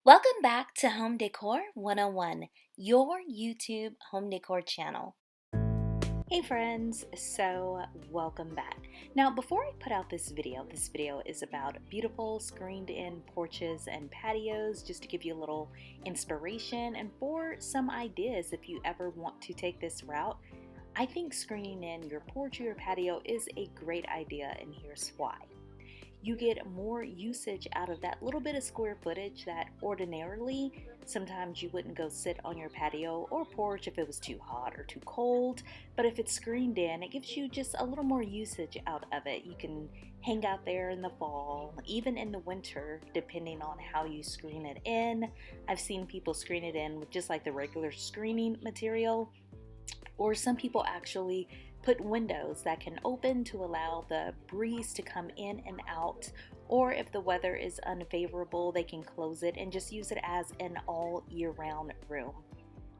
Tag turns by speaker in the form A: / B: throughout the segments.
A: Welcome back to Home Decor 101, your YouTube home decor channel. Hey friends, so welcome back. Now before I put out this video is about beautiful screened-in porches and patios, just to give you a little inspiration and for some ideas if you ever want to take this route. I think screening in your porch or your patio is a great idea, and here's why. You get more usage out of that little bit of square footage that ordinarily sometimes you wouldn't go sit on your patio or porch if it was too hot or too cold. But if it's screened in, it gives you just a little more usage out of it. You can hang out there in the fall, even in the winter, depending on how you screen it in. I've seen people screen it in with just like the regular screening material, or some people actually put windows that can open to allow the breeze to come in and out, or if the weather is unfavorable, they can close it and just use it as an all year round room.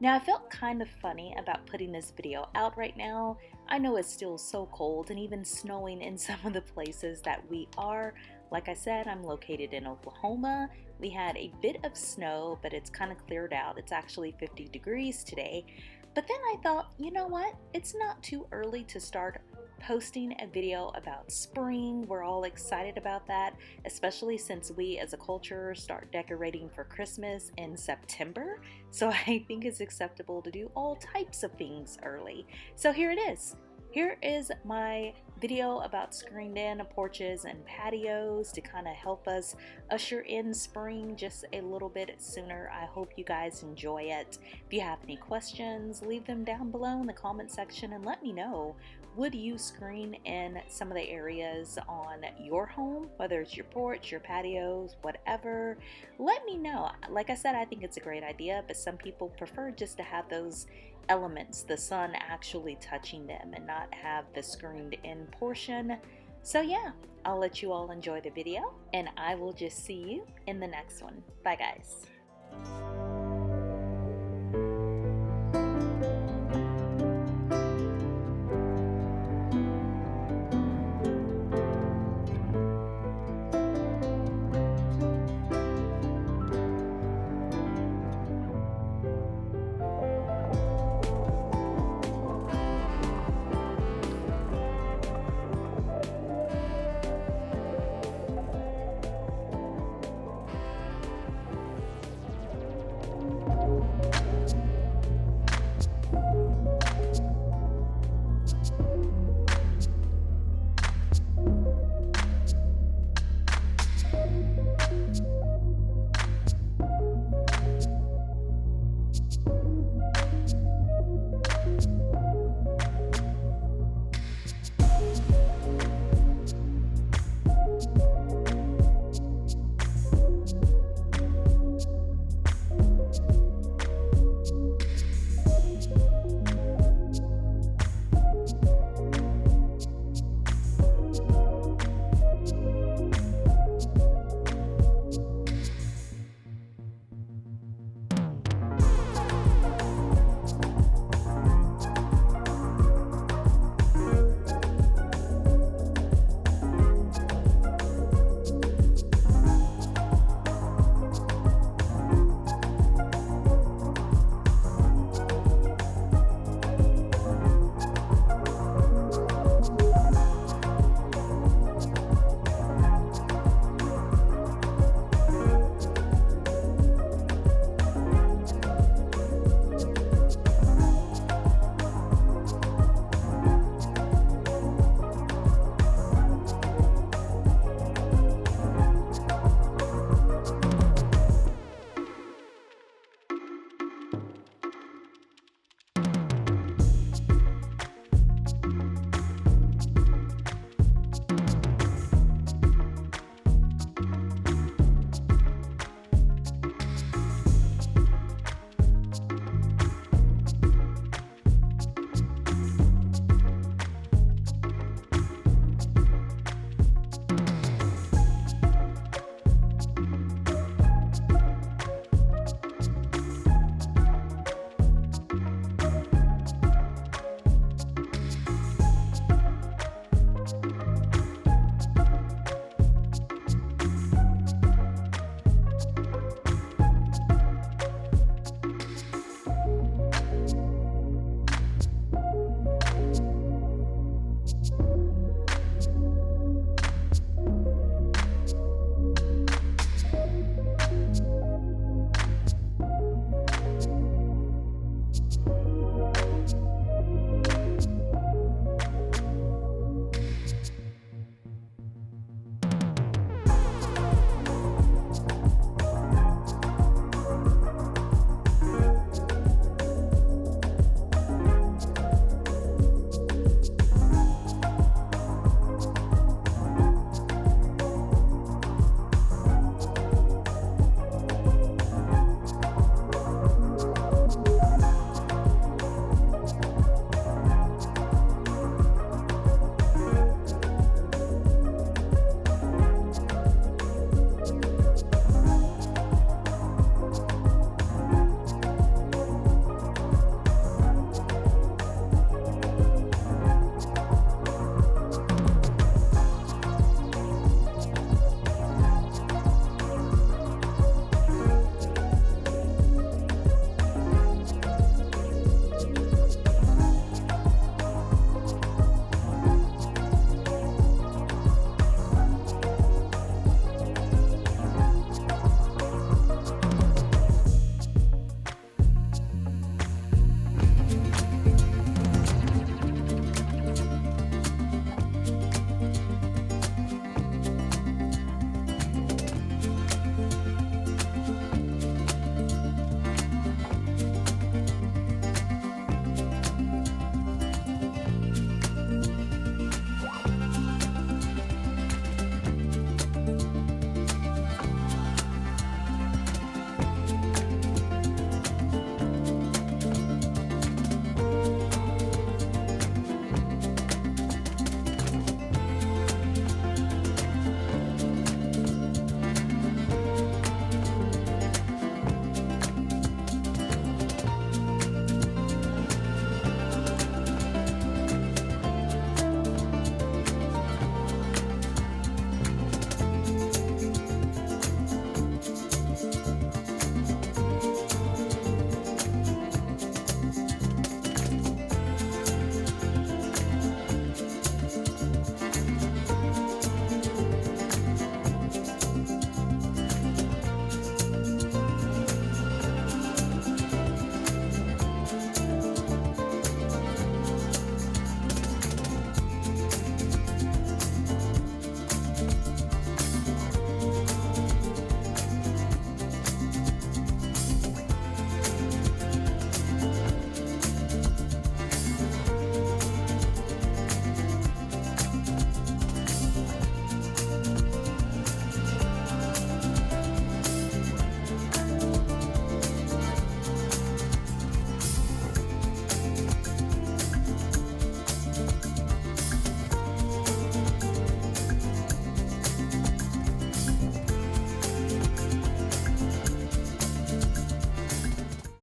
A: Now, I felt kind of funny about putting this video out right now. I know it's still so cold and even snowing in some of the places that we are. Like I said, I'm located in Oklahoma. We had a bit of snow, but it's kind of cleared out. It's actually 50 degrees today. But then I thought, you know what? It's not too early to start posting a video about spring. We're all excited about that, especially since we as a culture start decorating for Christmas in September. So I think it's acceptable to do all types of things early. So here it is. Here is my video about screened in porches and patios to kind of help us usher in spring just a little bit sooner. I hope you guys enjoy it. If you have any questions, leave them down below in the comment section and let me know. Would you screen in some of the areas on your home, whether it's your porch, your patios, whatever? Let me know. Like I said, I think it's a great idea, but some people prefer just to have those elements, the sun actually touching them and not have the screened in portion. So yeah, I'll let you all enjoy the video and I will just see you in the next one. Bye guys.